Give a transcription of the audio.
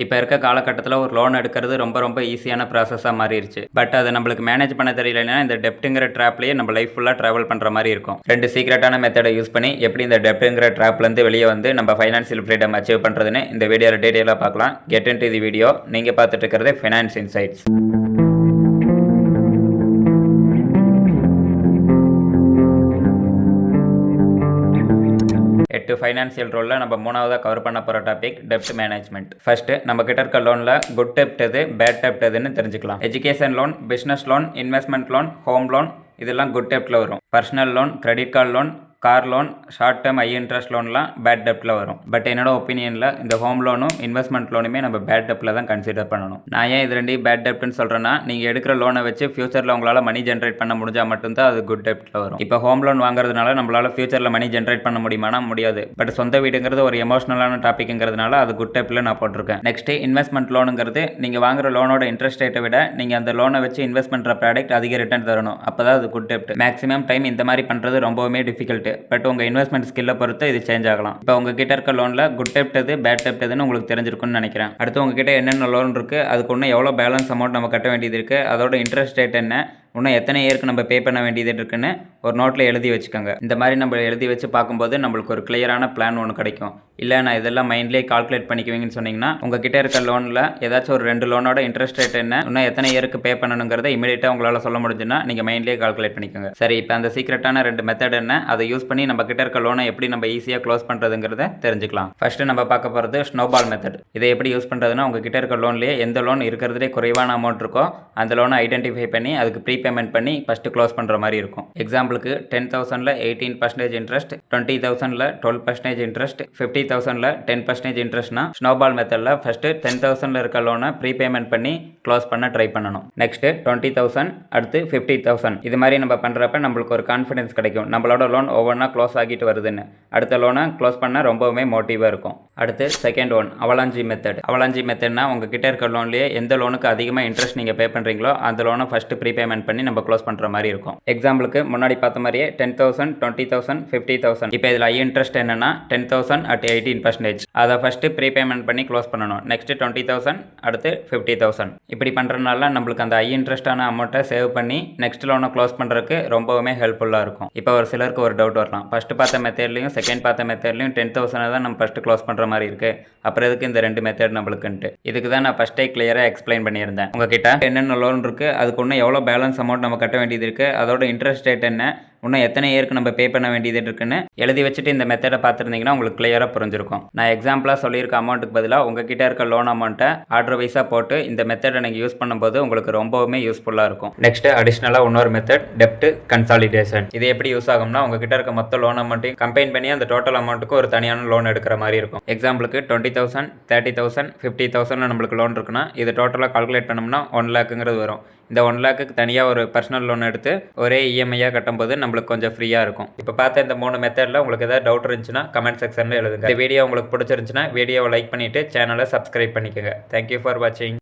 இப்போ இருக்க காலகட்டத்தில் ஒரு லோன் எடுக்கிறது ரொம்ப ரொம்ப ஈஸியான ப்ராசஸாக மாறிடுச்சு. பட் அதை நம்மளுக்கு மேனேஜ் பண்ண தெரியலன்னா இந்த டெப்ட்டுங்கிற ட்ராப்லேயே நம்ம லைஃப் ஃபுல்லாக ட்ராவல் பண்ணுற மாதிரி இருக்கும். 2 சீக்ரெட்டான மெத்தடை யூஸ் பண்ணி எப்படி இந்த டெப்ட்டுங்கிற ட்ராப்லேருந்து வெளியே வந்து நம்ம ஃபைனான்சியல் ஃப்ரீடம் அச்சீவ் பண்ணுறதுன்னு இந்த வீடியோவில் டீட்டெயிலாக பார்க்கலாம். Get into the video. நீங்கள் பார்த்துட்டு இருக்கிறது ஃபைனான்ஸ் இன்சைட்ஸ். ஃபைனான்சியல் ரோலில் நம்ம மூணாவதாக கவர் பண்ண போகிற டாபிக் டெப்ட் மேனேஜ்மெண்ட். ஃபர்ஸ்ட் நம்ம கிட்ட இருக்க லோனில் குட் டெப்ட் எது, பேட் டெப்ட் எதுன்னு தெரிஞ்சுக்கலாம். Education loan, business loan, investment loan, home loan இதெல்லாம் குட் டெப்ட்டில் வரும். Personal loan, credit card loan, car loan, short term high interest லோன்லாம் பேட் டெப்ட்டில் வரும். பட் என்னோட ஒப்பீனியனில் இந்த ஹோம் லோனும் இன்வெஸ்ட்மெண்ட் லோனுமே நம்ம பேட் டெப்ட்டில் தான் கன்சிடர் பண்ணணும். நான் ஏன் இது ரெண்டையும் பேட் டெப்ட்னு சொல்கிறேன்னா, நீங்கள் எடுக்கிற லோனை வச்சு ஃபியூச்சரில் உங்களால் மணி ஜென்ரேட் பண்ண முடிஞ்சால் மட்டும்தான் அது குட் டெப்ட்டில் வரும். இப்போ ஹோம் லோன் வாங்குறதுனால நம்மளால் ஃபியூச்சரில் மணி ஜென்ரேட் பண்ண முடியுமானா முடியாது. பட் சொந்த வீடுங்கிறது ஒரு எமோஷனலான டாபிக்ங்கிறதுனால அது குட் டெப்ட்டில் நான் போட்டிருக்கேன். நெக்ஸ்ட் இன்வெஸ்ட்மெண்ட் லோனுங்கிறது நீங்கள் வாங்குற லோனோட இன்ட்ரெஸ்ட் ரேட்டை விட நீங்கள் அந்த லோனை வச்சு இன்வெஸ்ட் பண்ணுற ப்ராடக்ட் அதிக ரிட்டர்ன் தரணும். அப்போ தான் அது குட் டெப்ட். மேக்ஸிமம் டைம் இந்த மாதிரி பண்ணுறது ரொம்பவுமே டிஃபிகல்ட். பட் உங்கள் இன்வெஸ்ட்மெண்ட் ஸ்கில்லை பொறுத்து இது சேஞ்ச் ஆகலாம். இப்போ உங்ககிட்ட இருக்க லோனில் குட் டெப்ட் எது, பேட் டெப்ட் எதுன்னு உங்களுக்கு தெரிஞ்சிருக்கும்னு நினைக்கிறேன். அடுத்து உங்ககிட்ட என்னென்ன லோன் இருக்குது, அதுக்கு ஒன்று எவ்வளோ பேலன்ஸ் அமௌண்ட் நம்ம கட்ட வேண்டியது இருக்குது, அதோட இன்ட்ரெஸ்ட் ரேட் என்ன, இன்னும் எத்தனை இயருக்கு நம்ம பே பண்ண வேண்டியது இருக்குன்னு ஒரு நோட்டில் எழுதி வச்சுக்கோங்க. இந்த மாதிரி நம்ம எழுதி வச்சு பார்க்கும்போது நம்மளுக்கு ஒரு கிளியரான பிளான் ஒன்று கிடைக்கும். இல்லை நான் இதெல்லாம் மைண்ட்லேயே கால்குலேட் பண்ணிக்குவீங்கன்னு சொன்னீங்கன்னா உங்ககிட்ட இருக்க லோனில் ஏதாச்சும் ஒரு 2 லோனோட இன்ட்ரெஸ்ட் ரேட் என்ன, இன்னும் எத்தனை இயருக்கு பே பண்ணணுங்கிறத இமீடியட்டாக உங்களால் சொல்ல முடிஞ்சுன்னா நீங்கள் மைண்ட்லேயே கால்குலேட் பண்ணிக்கோங்க. சரி, இப்போ அந்த சீக்ரெட்டான 2 மெத்தட் என்ன, அதை யூஸ் பண்ணி நம்ம கிட்ட இருக்க லோனை எப்படி நம்ம ஈஸியாக க்ளோஸ் பண்ணுறதுங்கிறத தெரிஞ்சுக்கலாம். ஃபர்ஸ்ட் நம்ம பார்க்க போகிறது ஸ்னோபால் மெத்தட். இதை எப்படி யூஸ் பண்ணுறதுன்னா, உங்ககிட்ட இருக்க லோன்லேயே எந்த லோன் இருக்கிறதுலே குறைவான அமௌண்ட் இருக்கோ அந்த லோனை ஐடென்டிஃபை பண்ணி அதுக்கு ப்ரீபேமெண்ட் பண்ணி ஃபர்ஸ்ட் க்ளோஸ் பண்ணுற மாதிரி இருக்கும். எக்ஸாம்பிளுக்கு 10,000ல் 18% இன்ட்ரெஸ்ட், 20,000ல் 12% இன்ட்ரெஸ்ட், 50,000ல் 10% இன்ட்ரெஸ்ட்னா ஸ்னோபால் மெத்தடில் ஃபர்ஸ்ட் 10,000ல் இருக்க லோனை ப்ரீபேமெண்ட் பண்ணி க்ளோஸ் பண்ண ட்ரை பண்ணணும். நெக்ஸ்ட் 20,000, அடுத்து 50,000. இது மாதிரி நம்ம பண்ணுறப்ப நம்மளுக்கு ஒரு கான்ஃபிடன்ஸ் கிடைக்கும், நம்மளோட லோன் ஒவ்வொன்றா க்ளோஸ் ஆகிட்டு வருதுன்னு. அடுத்த லோனை க்ளோஸ் பண்ண ரொம்பவுமே மோட்டிவாக இருக்கும். அடுத்து second one avalanche method. Avalanche மெத்தட்னா உங்ககிட்ட இருக்க லோன்லேயே எந்த லோனுக்கு அதிகமாக இன்ட்ரெஸ்ட் நீங்கள் பே பண்ணுறீங்களோ அந்த லோனை ஃபர்ஸ்ட் ப்ரீபேமெண்ட் பண்ணி நம்ம க்ளோஸ் பண்ணுற மாதிரி இருக்கும். எக்ஸாம்பிளுக்கு முன்னாடி பார்த்த மாதிரியே 10,000, 20,000, 50,000. இப்போ இதில் ஹை இன்ட்ரெஸ்ட் என்னன்னா 10,000 at 18%. அதை ஃபர்ஸ்ட் ப்ரீபேமெண்ட் பண்ணி க்ளோஸ் பண்ணணும். நெக்ஸ்ட் 20,000, அடுத்து 50,000. இப்படி பண்ணுறதுனால நம்மளுக்கு அந்த ஹை இன்ட்ரெஸ்டான அமௌண்ட்டை சேவ் பண்ணி நெக்ஸ்ட் லோனை க்ளோஸ் பண்ணுறதுக்கு ரொம்பவுமே ஹெல்ப்ஃபுல்லாக இருக்கும். இப்போ ஒரு சிலருக்கு ஒரு டவுட் வரலாம், ஃபர்ஸ்ட் பார்த்த மெத்தட்லையும் செகண்ட் பார்த்த மெத்தட்லையும் 10,000 தான் நம்ம ஃபர்ஸ்ட் க்ளோஸ் பண்ணுற மாதிரி இருக்கு, அப்புறம் எதுக்கு இந்த 2 மெத்தட் நம்மளுக்குன்ட்டு. இதுக்கு தான் நான் ஃபர்ஸ்டே கிளியராக எக்ஸ்பிளைன் பண்ணியிருந்தேன். உங்ககிட்ட என்னென்ன லோன் இருக்குது, அதுக்கு ஒன்று எவ்வளோ பேலன்ஸ் அமௌண்ட் நம்ம கட்ட வேண்டியது இருக்குது, அதோட இன்ட்ரெஸ்ட் ரேட் என்ன, இன்னும் எத்தனை இயருக்கு நம்ம பே பண்ண வேண்டியது இருக்குன்னு எழுதி வச்சுட்டு இந்த மெத்தடை பார்த்துருந்தீங்கன்னா உங்களுக்கு கிளியராக புரிஞ்சிருக்கும். நான் எக்ஸாம்பிளாக சொல்லியிருக்க அமௌண்ட்டுக்கு பதிலாக உங்ககிட்ட இருக்க லோன் அமௌண்ட்டை ஆர்டர் வைஸாக போட்டு இந்த மெத்தடை நீங்கள் யூஸ் பண்ணும்போது உங்களுக்கு ரொம்பவுமே யூஸ்ஃபுல்லாக இருக்கும். நெக்ஸ்ட் அடிஷ்னலாக இன்னொரு மெத்தட் டெப்ட் கன்சாலிடேஷன். இது எப்படி யூஸ் ஆகும்னா, உங்ககிட்ட இருக்க மொத்த லோன் அமௌண்ட்டையும் கம்பைன் பண்ணி அந்த டோட்டல் அமௌண்ட்டுக்கு ஒரு தனியான லோன் எடுக்கிற மாதிரி இருக்கும். எக்ஸாம்பிளுக்கு 20,000, 30,000, 50,000 நம்மளுக்கு லோன் இருக்குன்னா இது டோட்டலாக கால்குலேட் பண்ணோம்னா 1 லேக்குங்கிறது வரும். இந்த 1 லேக்குக்கு தனியாக ஒரு பர்சனல் லோன் எடுத்து ஒரே இஎம்ஐயாக கட்டும்போது நம்மளுக்கு கொஞ்சம் ஃப்ரீயாக இருக்கும். இப்போ பார்த்த இந்த 3 மெத்தடில் உங்களுக்கு ஏதாவது டவுட் இருந்துச்சுன்னா கமெண்ட் செக்ஷனில் எழுதுங்க. இந்த வீடியோ உங்களுக்கு பிடிச்சிருந்துச்சுன்னா வீடியோவை லைக் பண்ணிவிட்டு சேனலை சப்ஸ்கிரைப் பண்ணிக்கோங்க. தேங்க்யூ ஃபார் வாட்சிங்.